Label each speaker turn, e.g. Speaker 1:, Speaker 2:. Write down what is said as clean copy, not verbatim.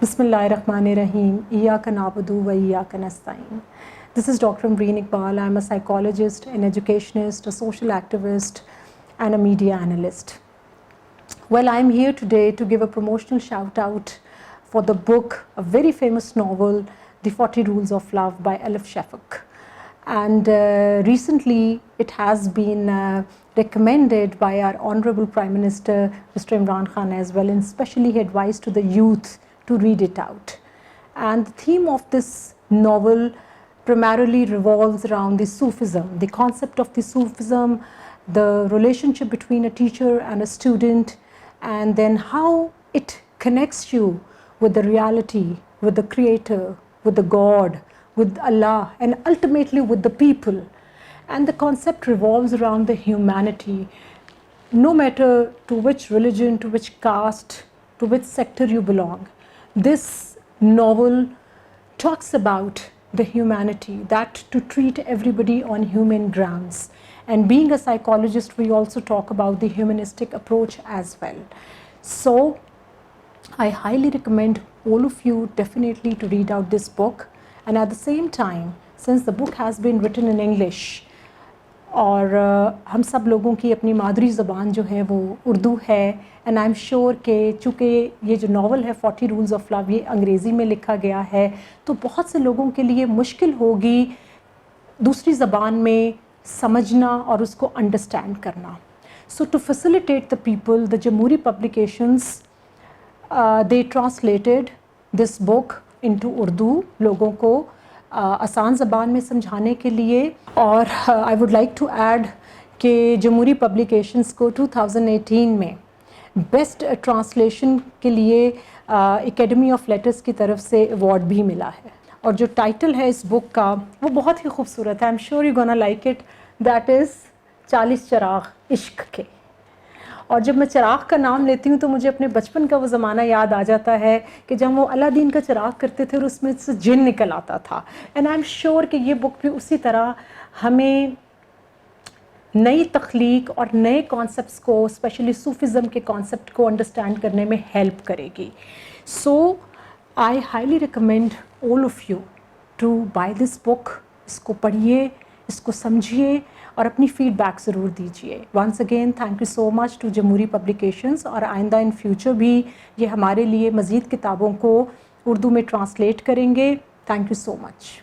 Speaker 1: Bismillahirrahmanirrahim. Iyaka na'budu wa iyaka nasta'in. This is Dr. Ambreen Iqbal. I'm a psychologist, an educationist, a social activist, and a media analyst. Well, I'm here today to give a promotional shout out for the book, a very famous novel, The 40 Rules of Love by Elif Shafak. And recently it has been recommended by our Honorable Prime Minister, Mr. Imran Khan as well, and especially he advised to the youth to read it out. And the theme of this novel primarily revolves around the Sufism, the concept of the Sufism, the relationship between a teacher and a student, and then how it connects you with the reality, with the Creator, with the God, with Allah, and ultimately with the people. And the concept revolves around the humanity. No matter to which religion, to which caste, to which sector you belong, this novel talks about the humanity, that to treat everybody on human grounds. And being a psychologist, we also talk about the humanistic approach as well. So I highly recommend all of you definitely to read out this book. And at the same time, since the book has been written in English, और हम सब लोगों की अपनी मादरी ज़बान जो है वो उर्दू है, एंड आई एम श्योर कि चूँकि ये जो नावल है 40 रूल्स ऑफ लव ये अंग्रेज़ी में लिखा गया है, तो बहुत से लोगों के लिए मुश्किल होगी दूसरी ज़बान में समझना और उसको अंडरस्टैंड करना. So to facilitate the people, the Jamhoori publications they translated this book into Urdu लोगों को आसान ज़बान में समझाने के लिए. और I would like to add कि जमहूरी पब्लिकेशंस को 2018 में बेस्ट ट्रांसलेशन के लिए एकेडमी ऑफ लेटर्स की तरफ से अवार्ड भी मिला है. और जो टाइटल है इस बुक का वो बहुत ही खूबसूरत है. I am sure you gonna like it. That is 40 चिराग इश्क के. और जब मैं चिराग का नाम लेती हूँ तो मुझे अपने बचपन का वो ज़माना याद आ जाता है कि जब वो अलादीन का चिराग करते थे और उसमें से जिन निकल आता था. एंड आई एम श्योर कि ये बुक भी उसी तरह हमें नई तख्लीक और नए कॉन्सेप्ट्स को, स्पेशली सूफिज़म के कॉन्सेप्ट को अंडरस्टैंड करने में हेल्प करेगी. So I highly recommend all of you to buy this book. इसको पढ़िए, इसको समझिए और अपनी फ़ीडबैक ज़रूर दीजिए. Once again thank you so much to Jamhoori publications. और आइंदा इन फ्यूचर भी ये हमारे लिए मज़ीद किताबों को उर्दू में ट्रांसलेट करेंगे. Thank you so much.